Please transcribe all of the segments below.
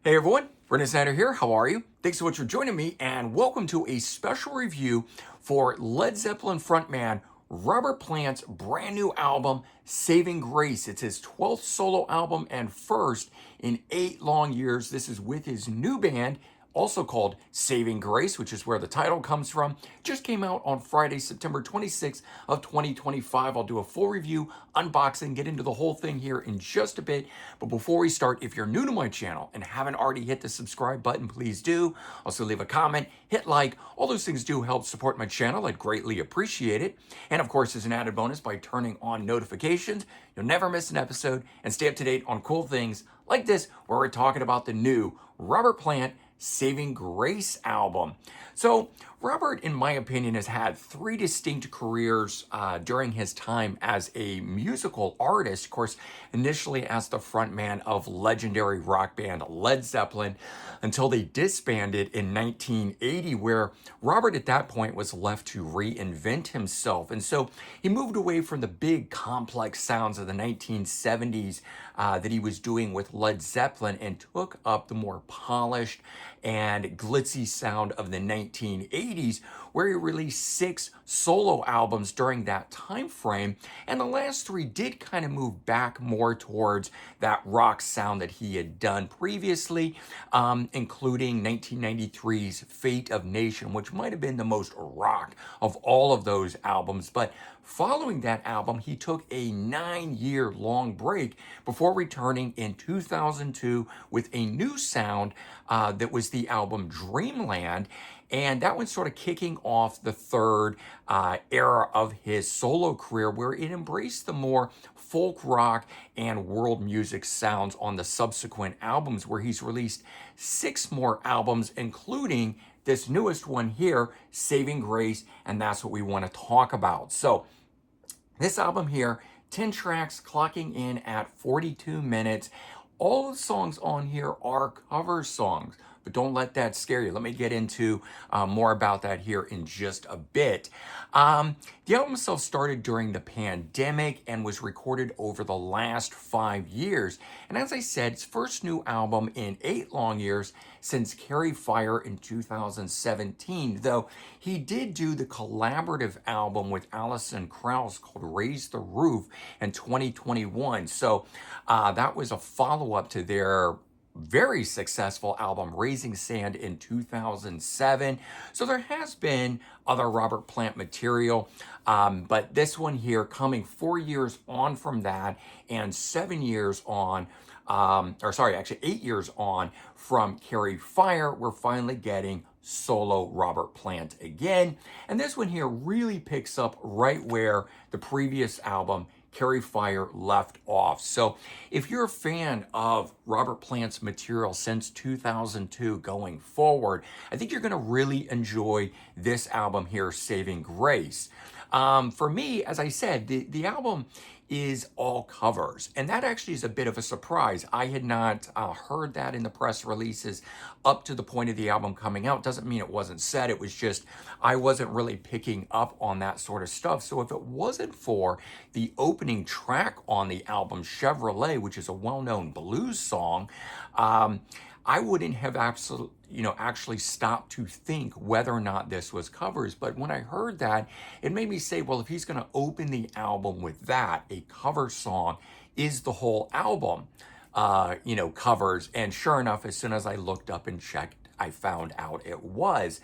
Hey everyone, Brendan Snyder here. How are you? Thanks so much for joining me, and welcome to a special review for Led Zeppelin frontman Robert Plant's brand new album, Saving Grace. It's his 12th solo album and first in 8 long years. This is with his new band, also called Saving Grace, which is where the title comes from. Just came out on Friday, September 26th of 2025. I'll do a full review, unboxing, get into the whole thing here in just a bit. But before we start, if you're new to my channel and haven't already hit the subscribe button, please do. Also leave a comment, hit like. All those things do help support my channel. I'd greatly appreciate it. And of course, as an added bonus, by turning on notifications, you'll never miss an episode and stay up to date on cool things like this, where we're talking about the new Robert Plant Saving Grace album. So Robert, in my opinion, has had 3 distinct careers during his time as a musical artist. Of course, initially as the frontman of legendary rock band Led Zeppelin, until they disbanded in 1980, where Robert at that point was left to reinvent himself. And so he moved away from the big complex sounds of the 1970s that he was doing with Led Zeppelin and took up the more polished and glitzy sound of the 1980s, where he released 6 solo albums during that time frame. And the last 3 did kind of move back more towards that rock sound that he had done previously, including 1993's Fate of Nation, which might have been the most rock of all of those albums. But following that album, he took a 9-year-long break before returning in 2002 with a new sound that was the album Dreamland. And that one's sort of kicking off the third era of his solo career, where it embraced the more folk rock and world music sounds on the subsequent albums, where he's released 6 more albums, including this newest one here, Saving Grace, and that's what we want to talk about. So this album here, 10 tracks clocking in at 42 minutes. All the songs on here are cover songs, but don't let that scare you. Let me get into more about that here in just a bit. The album itself started during the pandemic and was recorded over the last 5 years. And as I said, it's first new album in 8 long years since Carry Fire in 2017, though he did do the collaborative album with Alison Krauss called Raise the Roof in 2021. So that was a follow-up to their very successful album Raising Sand in 2007. So there has been other Robert Plant material, but this one here coming 4 years on from that and 7 years on, actually 8 years on from Carry Fire, we're finally getting solo Robert Plant again. And this one here really picks up right where the previous album Carry Fire left off. So if you're a fan of Robert Plant's material since 2002 going forward, I think you're going to really enjoy this album here, Saving Grace. For me, as I said, the album is all covers, and that actually is a bit of a surprise. I had not heard that in the press releases up to the point of the album coming out. Doesn't mean it wasn't said. It was just I wasn't really picking up on that sort of stuff. So if it wasn't for the opening track on the album, Chevrolet, which is a well-known blues song, I wouldn't have actually stopped to think whether or not this was covers. But when I heard that, it made me say, well, if he's going to open the album with that, a cover song, is the whole album, covers? And sure enough, as soon as I looked up and checked, I found out it was.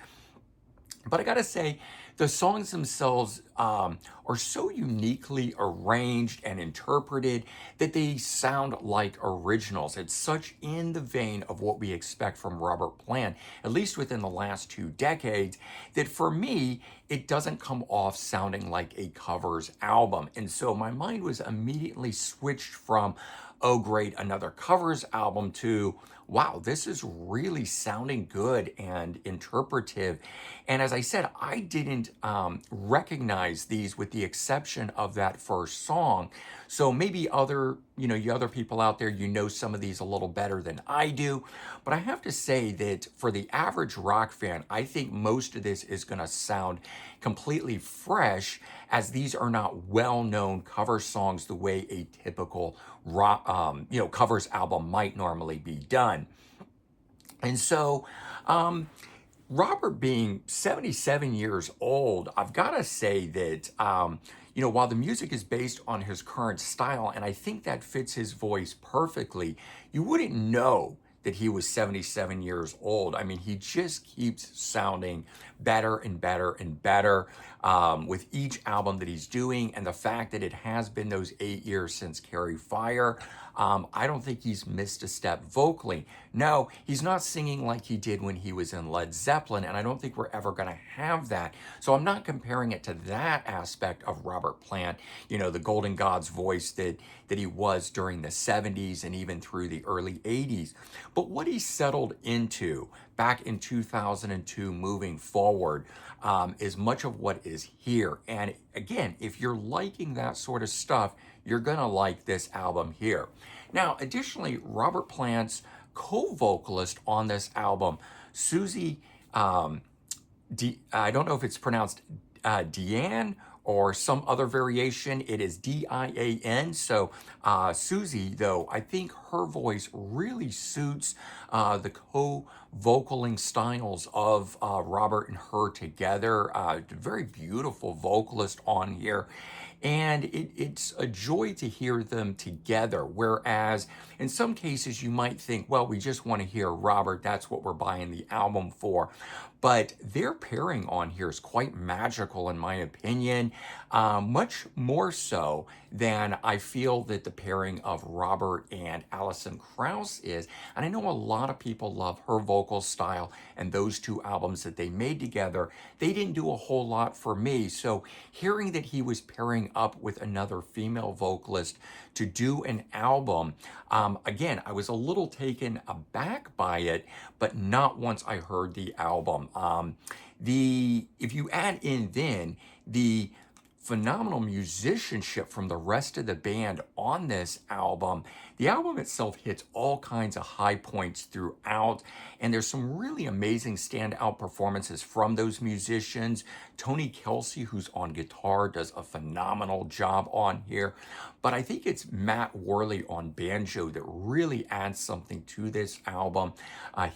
But I gotta say, the songs themselves are so uniquely arranged and interpreted that they sound like originals. It's such in the vein of what we expect from Robert Plant, at least within the last 2 decades, that for me, it doesn't come off sounding like a covers album. And so my mind was immediately switched from, oh great, another covers album, to wow, this is really sounding good and interpretive. And as I said, I didn't recognize these with the exception of that first song. So maybe you other people out there, some of these a little better than I do. But I have to say that for the average rock fan, I think most of this is going to sound completely fresh, as these are not well-known cover songs the way a typical rock, covers album might normally be done. And so, um, Robert being 77 years old, I've got to say that, while the music is based on his current style, and I think that fits his voice perfectly, you wouldn't know that he was 77 years old. I mean, he just keeps sounding better and better and better with each album that he's doing. And the fact that it has been those 8 years since Carry Fire, I don't think he's missed a step vocally. No, he's not singing like he did when he was in Led Zeppelin, and I don't think we're ever going to have that. So I'm not comparing it to that aspect of Robert Plant, the Golden God's voice that he was during the 70s and even through the early 80s. But what he settled into back in 2002 moving forward is much of what is here. And again, if you're liking that sort of stuff, you're going to like this album here. Now, additionally, Robert Plant's co-vocalist on this album, Susie, I don't know if it's pronounced Diane or some other variation. It is Dian. So Susie, though, I think her voice really suits the co-vocaling styles of Robert and her together. Very beautiful vocalist on here. And it's a joy to hear them together. Whereas in some cases, you might think, well, we just want to hear Robert. That's what we're buying the album for. But their pairing on here is quite magical, in my opinion, much more so than I feel that the pairing of Robert and Alison Krauss is. And I know a lot of people love her vocal style and those two albums that they made together. They didn't do a whole lot for me. So hearing that he was pairing up with another female vocalist to do an album, again, I was a little taken aback by it, but not once I heard the album. If you add in then the phenomenal musicianship from the rest of the band on this album, the album itself hits all kinds of high points throughout, and there's some really amazing standout performances from those musicians. Tony Kelsey, who's on guitar, does a phenomenal job on here, but I think it's Matt Worley on banjo that really adds something to this album.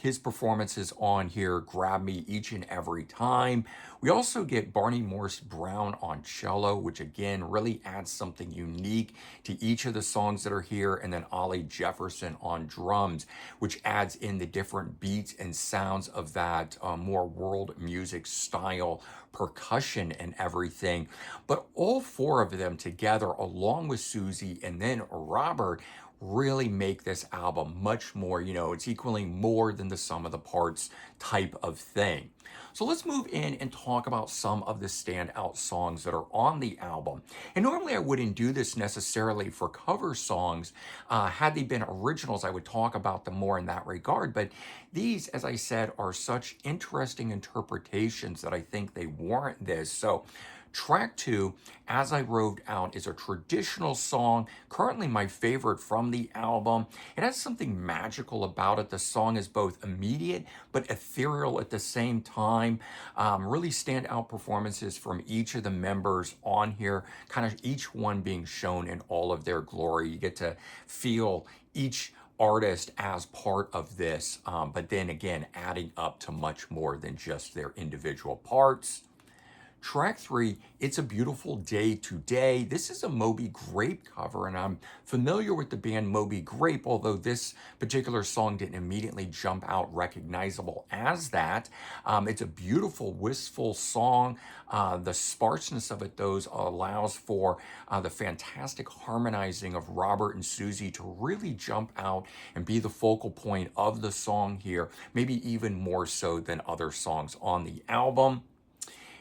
His performances on here grab me each and every time. We also get Barney Morse Brown on cello, which again really adds something unique to each of the songs that are here, and then Ollie Jefferson on drums, which adds in the different beats and sounds of that more world music style percussion and everything. But all four of them together, along with Susie and then Robert, really make this album much more, it's equaling more than the sum of the parts type of thing. So let's move in and talk about some of the standout songs that are on the album. And normally I wouldn't do this necessarily for cover songs. Had they been originals, I would talk about them more in that regard. But these, as I said, are such interesting interpretations that I think they warrant this. So track 2, As I Roved Out, is a traditional song, currently my favorite from the album. It has something magical about it. The song is both immediate but ethereal at the same time. Really standout performances from each of the members on here, kind of each one being shown in all of their glory. You get to feel each artist as part of this, but then again, adding up to much more than just their individual parts. Track 3, It's a Beautiful Day Today. This is a Moby Grape cover, and I'm familiar with the band Moby Grape, although this particular song didn't immediately jump out recognizable as that. It's a beautiful, wistful song. The sparseness of it, though, allows for the fantastic harmonizing of Robert and Susie to really jump out and be the focal point of the song here, maybe even more so than other songs on the album.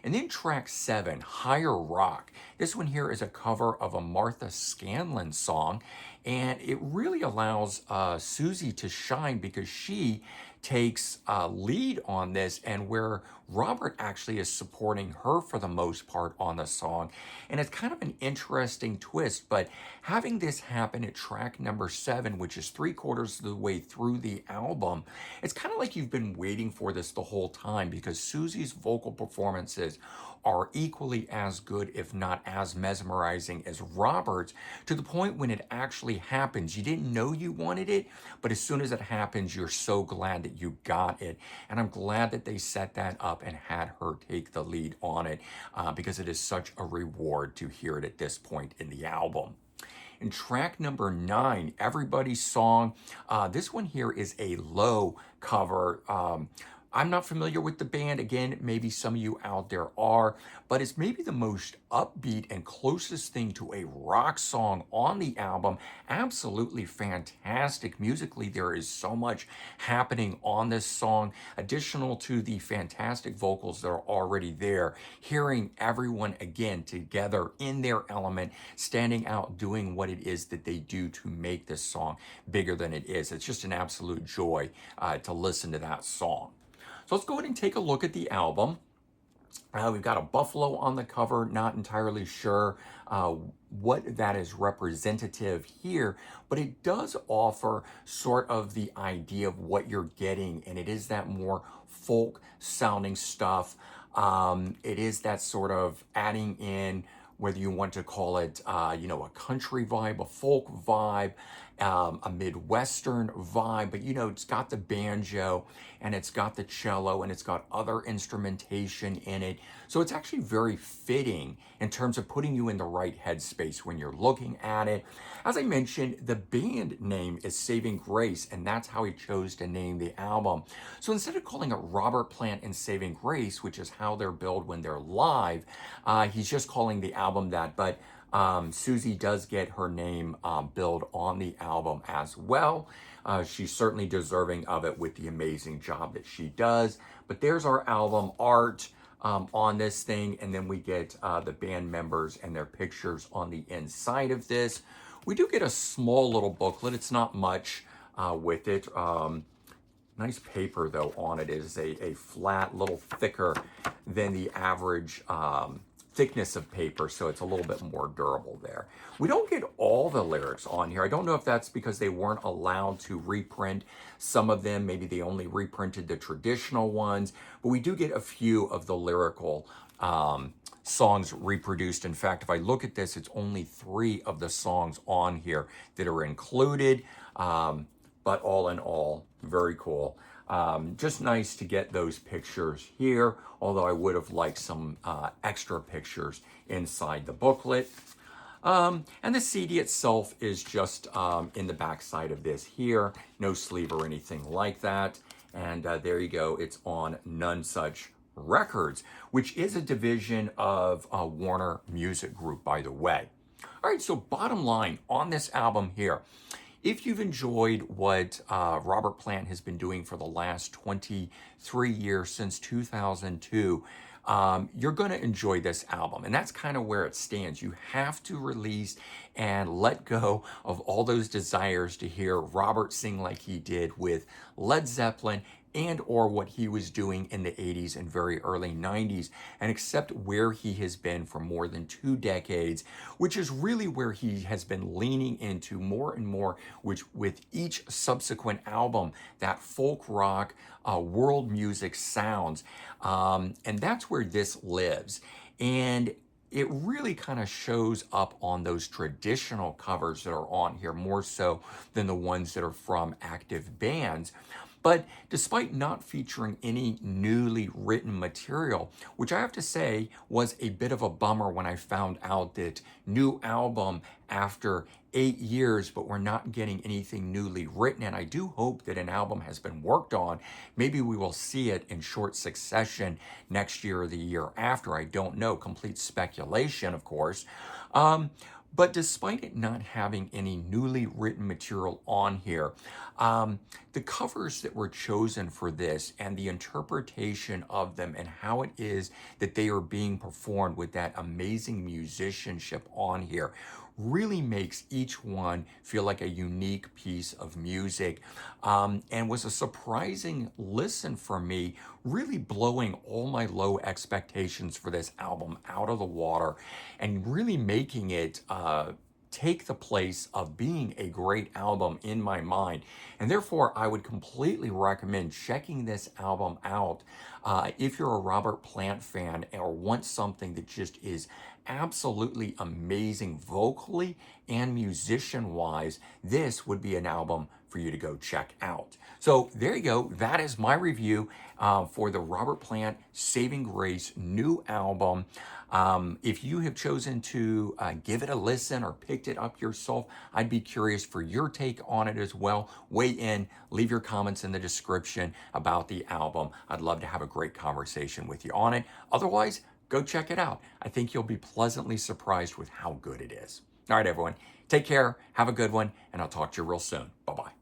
And then track 7, Higher Rock. This one here is a cover of a Martha Scanlon song, and it really allows Susie to shine because she takes lead on this, and where Robert actually is supporting her for the most part on the song. And it's kind of an interesting twist, but having this happen at track number 7, which is 3/4 of the way through the album, it's kind of like you've been waiting for this the whole time, because Susie's vocal performances are equally as good, if not as mesmerizing as Robert's, to the point when it actually actually happens. You didn't know you wanted it, but as soon as it happens, you're so glad that you got it. And I'm glad that they set that up and had her take the lead on it because it is such a reward to hear it at this point in the album. In track number 9, Everybody's Song. This one here is a low cover. I'm not familiar with the band. Again, maybe some of you out there are, but it's maybe the most upbeat and closest thing to a rock song on the album. Absolutely fantastic. Musically, there is so much happening on this song, additional to the fantastic vocals that are already there. Hearing everyone again together in their element, standing out, doing what it is that they do to make this song bigger than it is. It's just an absolute joy to listen to that song. So let's go ahead and take a look at the album. We've got a buffalo on the cover, not entirely sure what that is representative here, but it does offer sort of the idea of what you're getting, and it is that more folk sounding stuff. It is that sort of adding in, whether you want to call it, a country vibe, a folk vibe, a Midwestern vibe, but it's got the banjo and it's got the cello and it's got other instrumentation in it. So it's actually very fitting in terms of putting you in the right headspace when you're looking at it. As I mentioned, the band name is Saving Grace, and that's how he chose to name the album. So instead of calling it Robert Plant and Saving Grace, which is how they're billed when they're live, he's just calling the album that. But Susie does get her name billed on the album as well. She's certainly deserving of it with the amazing job that she does. But there's our album art on this thing, and then we get the band members and their pictures on the inside of this. We do get a small little booklet. It's not much with it. Nice paper, though, on it. It is a flat, little thicker than the average thickness of paper, so it's a little bit more durable there. We don't get all the lyrics on here. I don't know if that's because they weren't allowed to reprint some of them. Maybe they only reprinted the traditional ones, but we do get a few of the lyrical songs reproduced. In fact, if I look at this, it's only 3 of the songs on here that are included, but all in all, very cool. Just nice to get those pictures here, although I would have liked some extra pictures inside the booklet. And the CD itself is just in the back side of this here. No sleeve or anything like that. And there you go. It's on None Such Records, which is a division of Warner Music Group, by the way. All right, so bottom line on this album here, if you've enjoyed what Robert Plant has been doing for the last 23 years, since 2002, you're going to enjoy this album. And that's kind of where it stands. You have to release and let go of all those desires to hear Robert sing like he did with Led Zeppelin and or what he was doing in the 80s and very early 90s, and accept where he has been for more than 2 decades, which is really where he has been leaning into more and more, which with each subsequent album, that folk rock, world music sounds. And that's where this lives. And it really kind of shows up on those traditional covers that are on here, more so than the ones that are from active bands. But despite not featuring any newly written material, which I have to say was a bit of a bummer when I found out that new album after 8 years, but we're not getting anything newly written. And I do hope that an album has been worked on. Maybe we will see it in short succession next year or the year after. I don't know. Complete speculation, of course. But despite it not having any newly written material on here, the covers that were chosen for this and the interpretation of them and how it is that they are being performed with that amazing musicianship on here really makes each one feel like a unique piece of music, and was a surprising listen for me, really blowing all my low expectations for this album out of the water and really making it take the place of being a great album in my mind. And therefore, I would completely recommend checking this album out if you're a Robert Plant fan or want something that just is absolutely amazing vocally and musician wise. This would be an album for you to go check out. So there you go. That is my review for the Robert Plant Saving Grace new album. If you have chosen to give it a listen or picked it up yourself, I'd be curious for your take on it as well. Weigh in, leave your comments in the description about the album. I'd love to have a great conversation with you on it. Otherwise, go check it out. I think you'll be pleasantly surprised with how good it is. All right, everyone, take care, have a good one, and I'll talk to you real soon. Bye-bye.